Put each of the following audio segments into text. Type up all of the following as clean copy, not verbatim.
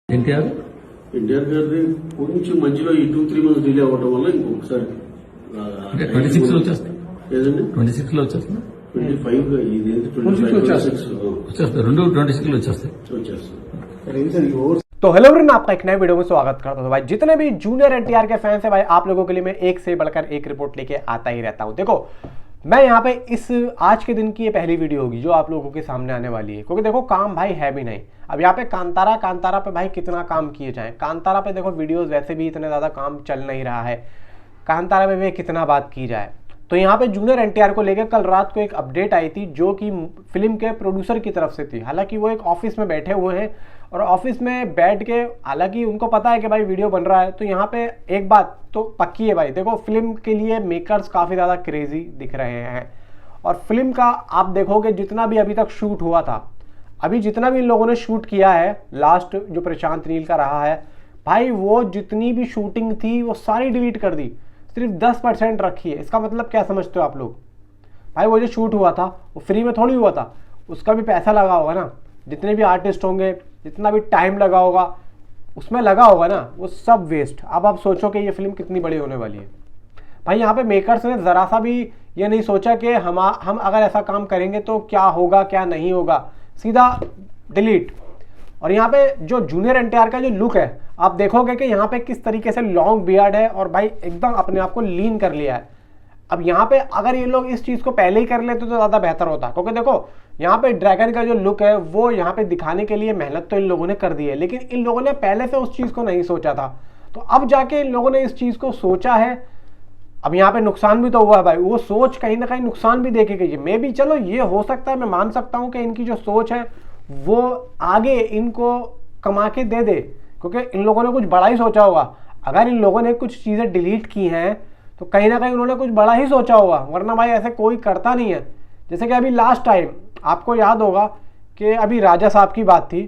ఎన్టీఆర్ గారిది కొంచెం మధ్యలో ఈ 2-3 మంత్స్ డిలే అవ్వడం వల్ల ఇంకొకసారి అంటే 26 లో వచ్చేస్తాయి. ఏదండి 26 లో వచ్చేస్తుంది. 25 గా ఇది 26 వచ్చేస్తాయి. రెండు 26 లో వచ్చేస్తాయి. వచ్చేస్తుంది. तो हेलो एवरीवन, आपका एक नए वीडियो में स्वागत करता हूं। भाई जितने भी जूनियर एनटीआर के फैंस हैं भाई, आप लोगों के लिए मैं एक से बढ़कर एक रिपोर्ट लेके आता ही रहता हूं। देखो मैं यहाँ पे इस आज के दिन की ये पहली वीडियो होगी जो आप लोगों के सामने आने वाली है, क्योंकि देखो काम भाई है भी नहीं। अब यहाँ पे कांतारा पे भाई कितना काम किए जाए। कांतारा पे देखो वीडियोस वैसे भी इतने ज्यादा काम चल नहीं रहा है, कांतारा पे भी कितना बात की जाए। तो यहाँ पे जूनियर एनटीआर को लेकर कल रात को एक अपडेट आई थी जो कि फिल्म के प्रोड्यूसर की तरफ से थी। हालांकि वो एक ऑफिस में बैठे हुए हैं और ऑफिस में बैठ के, हालांकि उनको पता है कि भाई वीडियो बन रहा है, तो यहाँ पे एक बात तो पक्की है भाई, देखो फिल्म के लिए मेकर्स काफ़ी ज़्यादा क्रेजी दिख रहे हैं। और फिल्म का आप देखोगे जितना भी अभी तक शूट हुआ था, अभी जितना भी इन लोगों ने शूट किया है, लास्ट जो प्रशांत नील का रहा है भाई, वो जितनी भी शूटिंग थी वो सारी डिलीट कर दी, सिर्फ 10% रखी है। इसका मतलब क्या समझते हो आप लोग? भाई वो जो शूट हुआ था वो फ्री में थोड़ी हुआ था, उसका भी पैसा लगा होगा ना। जितने भी आर्टिस्ट होंगे, जितना भी टाइम लगा होगा उसमें लगा होगा ना, वो सब वेस्ट। अब आप सोचो कि ये फिल्म कितनी बड़ी होने वाली है। भाई यहाँ पे मेकर्स ने ज़रा सा भी ये नहीं सोचा कि हम अगर ऐसा काम करेंगे तो क्या होगा क्या नहीं होगा, सीधा डिलीट। और यहाँ पे जो जूनियर एनटीआर का जो लुक है, आप देखोगे कि यहाँ पे किस तरीके से लॉन्ग बियर्ड है और भाई एकदम अपने आप को लीन कर लिया है। अब यहाँ पे अगर ये लोग इस चीज़ को पहले ही कर लेते तो ज़्यादा बेहतर होता, क्योंकि देखो यहाँ पे ड्रैगन का जो लुक है वो यहाँ पे दिखाने के लिए मेहनत तो इन लोगों ने कर दी है, लेकिन इन लोगों ने पहले से उस चीज़ को नहीं सोचा था। तो अब जाके इन लोगों ने इस चीज़ को सोचा है। अब यहाँ पे नुकसान भी तो हुआ है भाई, वो सोच कहीं ना कहीं नुकसान भी देके गई है। मैं भी चलो ये हो सकता है, मैं मान सकता हूँ कि इनकी जो सोच है वो आगे इनको कमा के दे दे, क्योंकि इन लोगों ने कुछ बड़ा ही सोचा होगा। अगर इन लोगों ने कुछ चीज़ें डिलीट की हैं तो कहीं ना कहीं उन्होंने कुछ बड़ा ही सोचा होगा, वरना भाई ऐसे कोई करता नहीं है। जैसे कि अभी लास्ट टाइम आपको याद होगा कि अभी राजा साहब की बात थी,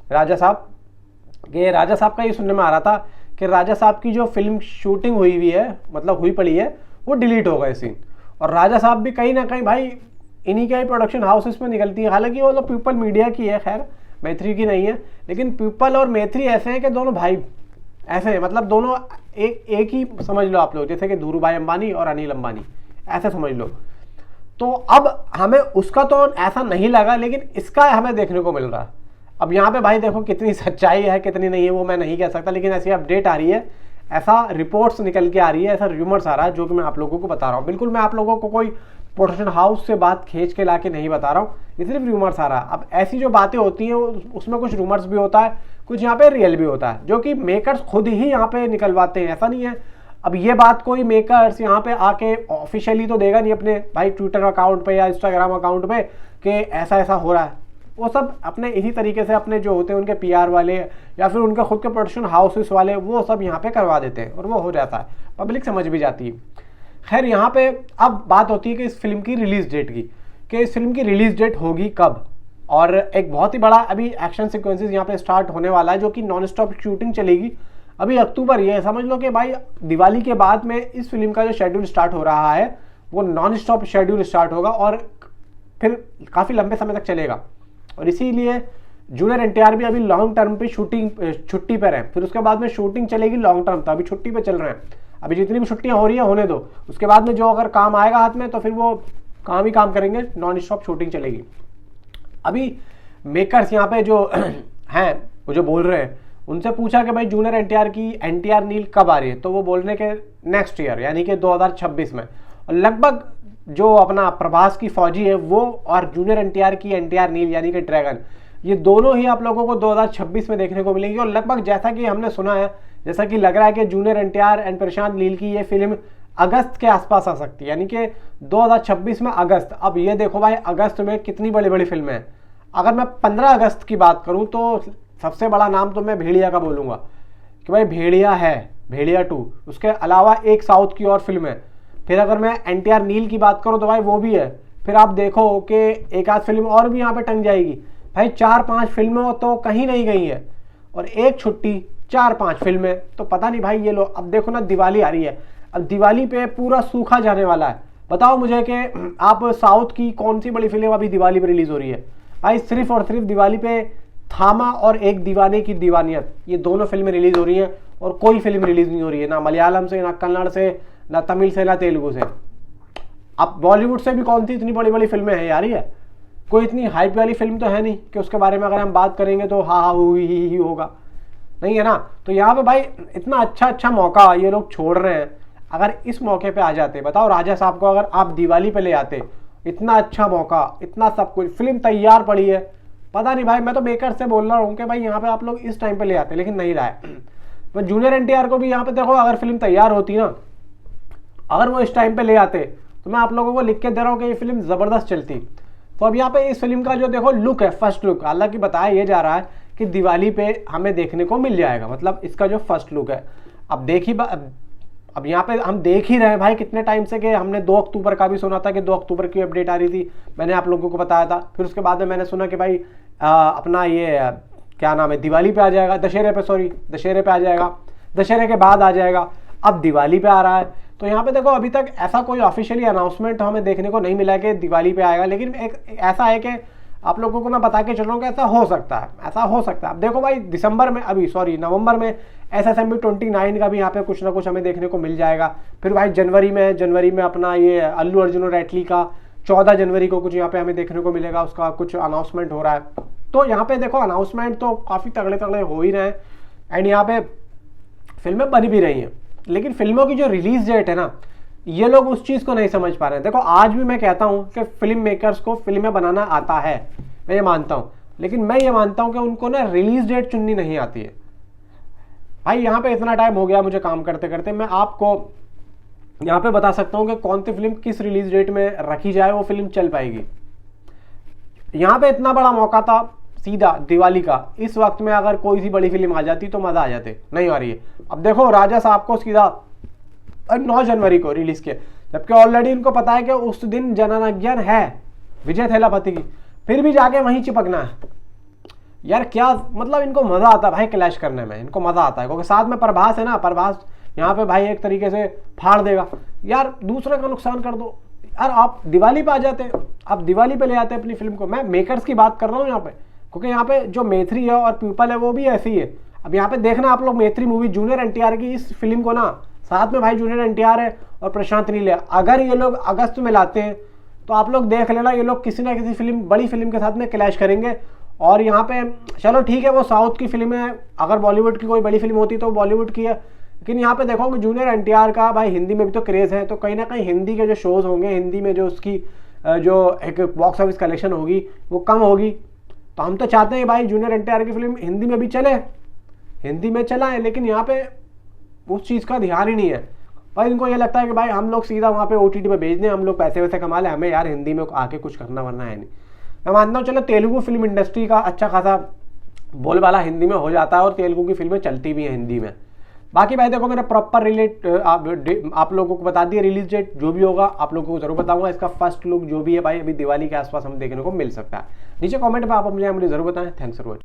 राजा साहब का ये सुनने में आ रहा था कि राजा साहब की जो फिल्म शूटिंग हुई है, मतलब हुई पड़ी है, वो डिलीट हो गए सीन। और राजा साहब भी कहीं ना कहीं भाई इन्हीं के ही प्रोडक्शन हाउसेस में निकलती है। हालांकि वो तो पीपल मीडिया की है, खैर मैत्री की नहीं है, लेकिन पीपल और मैत्री ऐसे हैं कि दोनों भाई ऐसे हैं, मतलब दोनों एक ही समझ लो आप लोग, जैसे कि धीरूभाई अंबानी और अनिल अंबानी, ऐसे समझ लो। तो अब हमें उसका तो ऐसा नहीं लगा, लेकिन इसका हमें देखने को मिल रहा है। अब यहाँ पे भाई देखो कितनी सच्चाई है कितनी नहीं है वो मैं नहीं कह सकता, लेकिन ऐसी अपडेट आ रही है, ऐसा रिपोर्ट्स निकल के आ रही है, ऐसा रूमर्स आ रहा है जो कि मैं आप लोगों को बता रहा हूँ। बिल्कुल मैं आप लोगों को कोई प्रोडक्शन हाउस से बात खींच के ला के नहीं बता रहा हूँ, ये सिर्फ रूमर्स आ रहा है। अब ऐसी जो बातें होती हैं उसमें कुछ रूमर्स भी होता है, कुछ यहाँ पे रियल भी होता है, जो कि मेकर्स खुद ही यहाँ पे निकलवाते हैं, ऐसा नहीं है। अब ये बात कोई मेकर्स यहाँ पे आके ऑफिशियली तो देगा नहीं अपने भाई ट्विटर अकाउंट पे या इंस्टाग्राम अकाउंट पे कि ऐसा ऐसा हो रहा है। वो सब अपने इसी तरीके से अपने जो होते हैं उनके पीआर वाले या फिर उनके खुद के प्रोडक्शन हाउसेस वाले, वो सब यहाँ पे करवा देते हैं और वो हो जाता है, पब्लिक समझ भी जाती है। खैर यहाँ पे अब बात होती है कि इस फिल्म की रिलीज डेट की, कि इस फिल्म की रिलीज डेट होगी कब। और एक बहुत ही बड़ा अभी एक्शन सिक्वेंसेस यहाँ पे स्टार्ट होने वाला है, जो कि नॉन स्टॉप शूटिंग चलेगी अभी अक्टूबर। ये समझ लो कि भाई दिवाली के बाद में इस फिल्म का जो शेड्यूल स्टार्ट हो रहा है वो नॉन स्टॉप शेड्यूल स्टार्ट होगा और फिर काफ़ी लंबे समय तक चलेगा। और इसीलिए जूनियर एनटीआर भी अभी लॉन्ग टर्म पे छुट्टी पर है, फिर उसके बाद में शूटिंग चलेगी लॉन्ग टर्म, तो अभी छुट्टी पे चल रहे हैं। अभी जितनी भी छुट्टियां हो रही है होने दो, उसके बाद में जो अगर काम आएगा हाथ में तो फिर वो काम ही काम करेंगे, नॉन स्टॉप शूटिंग चलेगी। अभी मेकर्स यहाँ पे जो हैं वो जो बोल रहे हैं, उनसे पूछा कि भाई जूनियर एनटीआर की एनटीआर नील कब आ रही है, तो वो बोल रहे हैं कि नेक्स्ट ईयर यानी कि 2026 में। और लगभग जो अपना प्रभास की फौजी है वो और जूनियर एनटीआर की एनटीआर नील यानी कि ड्रैगन, ये दोनों ही आप लोगों को 2026 में देखने को मिलेंगी। और लगभग जैसा कि हमने सुना है, जैसा कि लग रहा है कि जूनियर एनटीआर एंड प्रशांत नील की ये फिल्म अगस्त के आसपास आ सकती है, यानी कि 2026 में अगस्त। अब ये देखो भाई अगस्त में कितनी बड़ी बड़ी फिल्में हैं। अगर मैं 15 अगस्त की बात करूं तो सबसे बड़ा नाम तो मैं भेड़िया का बोलूँगा कि भाई भेड़िया है, भेड़िया 2, उसके अलावा एक साउथ की और फिल्म है। फिर अगर मैं एनटीआर नील की बात करूँ तो भाई वो भी है। फिर आप देखो कि एक आध फिल्म और भी यहाँ पे टंग जाएगी भाई, 4-5 फिल्में तो कहीं नहीं गई है और एक छुट्टी 4-5 फिल्में, तो पता नहीं भाई ये लो। अब देखो ना दिवाली आ रही है, अब दिवाली पे पूरा सूखा जाने वाला है। बताओ मुझे कि आप साउथ की कौन सी बड़ी फिल्म अभी दिवाली पे रिलीज हो रही है? भाई सिर्फ और सिर्फ दिवाली पे थामा और एक दीवाने की दीवानियत, ये दोनों फिल्में रिलीज हो रही हैं और कोई फिल्म रिलीज नहीं हो रही है, ना मलयालम से, ना कन्नड़ से, ना तमिल से, ना तेलुगु से। अब बॉलीवुड से भी कौन सी इतनी बड़ी बड़ी फिल्में हैं यार, ये कोई इतनी हाइप वाली फिल्म तो है नहीं कि उसके बारे में अगर हम बात करेंगे तो हा ही होगा, नहीं है ना। तो यहाँ पे भाई इतना अच्छा मौका ये लोग छोड़ रहे हैं, अगर इस मौके पे आ जाते, बताओ राजा साहब को अगर आप दिवाली पे ले आते, इतना अच्छा मौका, इतना सब कुछ, फिल्म तैयार पड़ी है, पता नहीं भाई, मैं तो मेकर से बोल रहा हूँ कि भाई यहाँ पे आप लोग इस टाइम पे ले आते, लेकिन नहीं लाए। तो जूनियर एनटीआर को भी यहाँ पे देखो, अगर फिल्म तैयार होती ना, अगर वो इस टाइम पे ले आते, तो मैं आप लोगों को लिख के दे रहा हूँ कि ये फिल्म जबरदस्त चलती। तो अब यहाँ पे इस फिल्म का जो देखो लुक है, फर्स्ट लुक, हालांकि बताया ये जा रहा है कि दिवाली पे हमें देखने को मिल जाएगा, मतलब इसका जो फर्स्ट लुक है। अब देखी अब यहाँ पे हम देख ही रहे हैं भाई कितने टाइम से, कि हमने 2 अक्टूबर का भी सुना था कि 2 अक्टूबर की अपडेट आ रही थी, मैंने आप लोगों को बताया था। फिर उसके बाद में मैंने सुना कि भाई अपना ये क्या नाम है, दिवाली पे आ जाएगा, दशहरे पे आ जाएगा, दशहरे के बाद आ जाएगा, अब दिवाली पे आ रहा है। तो यहाँ पे देखो अभी तक ऐसा कोई ऑफिशियली अनाउंसमेंट हमें देखने को नहीं मिला कि दिवाली पे आएगा, लेकिन एक ऐसा है कि आप लोगों को मैं बता के चल रहा हूँ कि ऐसा हो सकता है, अब देखो भाई नवंबर में SSMB 29 का भी यहाँ पे कुछ ना कुछ हमें देखने को मिल जाएगा। फिर भाई जनवरी में अपना ये अल्लू अर्जुन और एटली का 14 जनवरी को कुछ यहाँ पे हमें देखने को मिलेगा, उसका कुछ अनाउंसमेंट हो रहा है। तो यहाँ पे देखो अनाउंसमेंट तो काफ़ी तगड़े हो ही रहे हैं, एंड यहाँ पे फिल्में बन भी रही हैं, लेकिन फिल्मों की जो रिलीज डेट है ना, ये लोग उस चीज़ को नहीं समझ पा रहे हैं। देखो आज भी मैं कहता हूँ कि फिल्म मेकर्स को फिल्में बनाना आता है, मैं ये मानता हूँ, लेकिन मैं ये मानता हूँ कि उनको ना रिलीज डेट चुननी नहीं आती है। भाई यहाँ पे इतना टाइम हो गया मुझे काम करते करते, मैं आपको यहाँ पे बता सकता हूँ कि कौन सी फिल्म किस रिलीज डेट में रखी जाए वो फिल्म चल पाएगी। यहाँ पे इतना बड़ा मौका था सीधा दिवाली का, इस वक्त में अगर कोई सी बड़ी फिल्म आ जाती तो मजा आ जाते, नहीं आ रही है। अब देखो राजा साहब को सीधा 9 जनवरी को रिलीज किया, जबकि ऑलरेडी इनको पता है कि उस दिन जननायक है विजय थेलापति की, फिर भी जाके वहीं चिपकना है यार। क्या मतलब, इनको मजा आता है भाई क्लैश करने में, इनको मजा आता है, क्योंकि साथ में प्रभास है ना, प्रभास यहाँ पे भाई एक तरीके से फाड़ देगा यार, दूसरे का नुकसान कर दो यार। आप दिवाली पे आ जाते, आप दिवाली पे ले आते अपनी फिल्म को। मैं मेकर्स की बात कर रहा हूँ यहाँ पे, क्योंकि यहाँ पे जो मेथरी है और पीपल है वो भी ऐसी ही है। अब यहाँ पे देखना आप लोग मेथरी मूवी जूनियर एनटीआर की इस फिल्म को ना, साथ में भाई जूनियर एनटीआर है और प्रशांत नील है, अगर ये लोग अगस्त में लाते हैं तो आप लोग देख लेना, ये लोग किसी ना किसी फिल्म, बड़ी फिल्म के साथ में क्लैश करेंगे। और यहाँ पे चलो ठीक है वो साउथ की फिल्म है, अगर बॉलीवुड की कोई बड़ी फिल्म होती तो बॉलीवुड की है, लेकिन यहाँ पे देखो कि जूनियर एनटीआर का भाई हिंदी में भी तो क्रेज़ है, तो कहीं ना कहीं हिंदी के जो शोज़ होंगे, हिंदी में जो उसकी जो एक बॉक्स ऑफिस कलेक्शन होगी वो कम होगी। तो हम तो चाहते हैं भाई जूनियर एनटीआर की फिल्म हिंदी में भी चले, हिंदी में चला है, लेकिन यहाँ पे उस चीज़ का ध्यान ही नहीं है भाई। इनको ये लगता है कि भाई हम लोग सीधा वहाँ पे OTT पे भेज दें, हम लोग पैसे वैसे कमा लें, हमें यार हिंदी में आके कुछ करना वरना है नहीं। मैं मानता हूँ चलो तेलुगु फिल्म इंडस्ट्री का अच्छा खासा बोलबाला हिंदी में हो जाता है और तेलुगु की फिल्में चलती भी हैं हिंदी में। बाकी भाई देखो मेरा प्रॉपर आप लोगों को बता दिया रिलीज डेट, जो भी होगा आप लोगों को जरूर बताऊंगा। इसका फर्स्ट लुक जो भी है भाई अभी दिवाली के आसपास हम देखने को मिल सकता है। नीचे कमेंट में आप मुझे जरूर बताएं। Thanks for watching.